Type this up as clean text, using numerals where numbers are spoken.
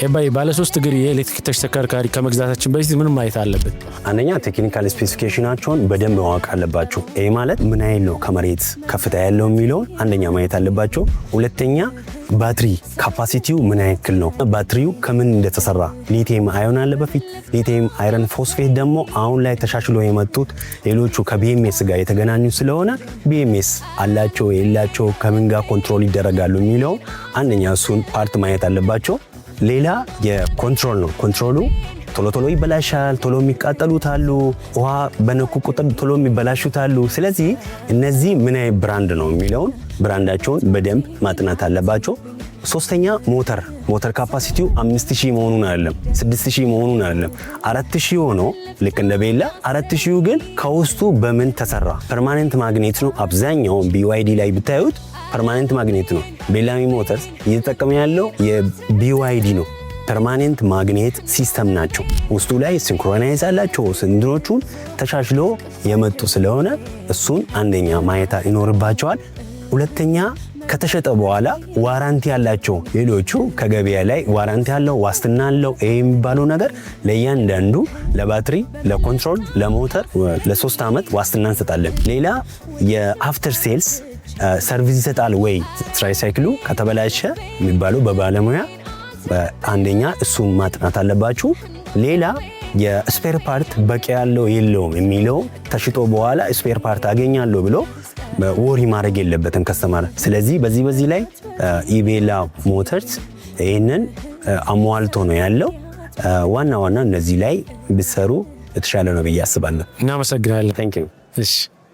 ኤባይ ባለ 3 እግር የኤሌክትሪክ ተሽከርካሪ ከመግዛታችን በፊት ምን ማየት አለበት? አንደኛ ቴክኒካል ስፔሲፊኬሽናቸውን በደንብ ማወቅ አለባቸው። ይሄ ማለት ምን አይል ነው ከመሬት ከፍታ ያለው የሚለውን አንደኛ ማየት አለባቸው። ሁለተኛ ባትሪ ካፓሲቲው ምን ያክል ነው፣ ባትሪው ከምን እንደተሰራ ሊቲየም አዮን አለ በፊት፣ ሊቲየም አይረን ፎስፌት ደግሞ አሁን ላይ ተሻሽሎ የመጡት ሌሎቹ ከቢኤምኤስ ጋር የተገናኙ ስለሆነ ቢኤምኤስ አላቸው የላቸው ከምን ጋር ኮንትሮል ይደረጋሉ የሚለው አንደኛ እሱን ፓርት ማየት አለባቸው። ሌላ የኮንትሮል ነው። ኮንትሮሉ ቶሎ ይበላሻል፣ ቶሎ የሚቃጠሉት አሉ፣ ውሃ በነኩ ቁጥር ቶሎ የሚበላሹት አሉ። ስለዚህ እነዚህ ምን አይነት ብራንድ ነው የሚለውን ብራንዳቸውን በደንብ ማጥናት አለባቸው። ሶስተኛ ሞተር ካፓሲቲው 5000 መሆኑን አይደለም 6000 መሆኑን አይደለም 4000 ሆኖ ልክ እንደ ቤላ 4000 ግን ከውስጡ በምን ተሰራ? ፐርማነንት ማግኔት ነው። አብዛኛውን BYD ላይ ብታዩት ፐርማነንት ማግኔት ነው። ቤላሚ ሞተርስ እየተጠቀመ ያለው የBYD ነው። ፐርማነንት ማግኔት ሲስተም ናቸው። ውስጡ ላይ ሲንክሮናይዝ አላቸው። ስንድሮቹን ተሻሽሎ የመጡ ስለሆነ እሱን አንደኛ ማየት ይኖርባቸዋል። ሁለተኛ ከተሸጠ በኋላ ዋራንቲ ያላቸው ሌሎቹ ከገበያ ላይ ዋራንቲ ያለው ዋስትና አለው የሚባለው ነገር ለእያንዳንዱ ለባትሪ፣ ለኮንትሮል፣ ለሞተር ለ3 ዓመት ዋስትና እንሰጣለን። ሌላ የአፍተር ሴልስ ሰርቪስ ይሰጣል ወይ ትራይሳይክሉ ከተበላሸ የሚባለው በባለሙያ አንደኛ እሱን ማጥናት አለባችሁ። ሌላ የስፔር ፓርት በቂ ያለው የለውም የሚለው ተሽጦ በኋላ ስፔር ፓርት አገኛለሁ ብሎ ወሪ ማድረግ የለበትም ከስተመር። ስለዚህ በዚህ ላይ ኢቤላ ሞተርስ ይህንን አሟልቶ ነው ያለው። ዋና እነዚህ ላይ ብትሰሩ የተሻለ ነው ብዬ አስባለሁ። እናመሰግናለን። ታንክ ዩ። እሺ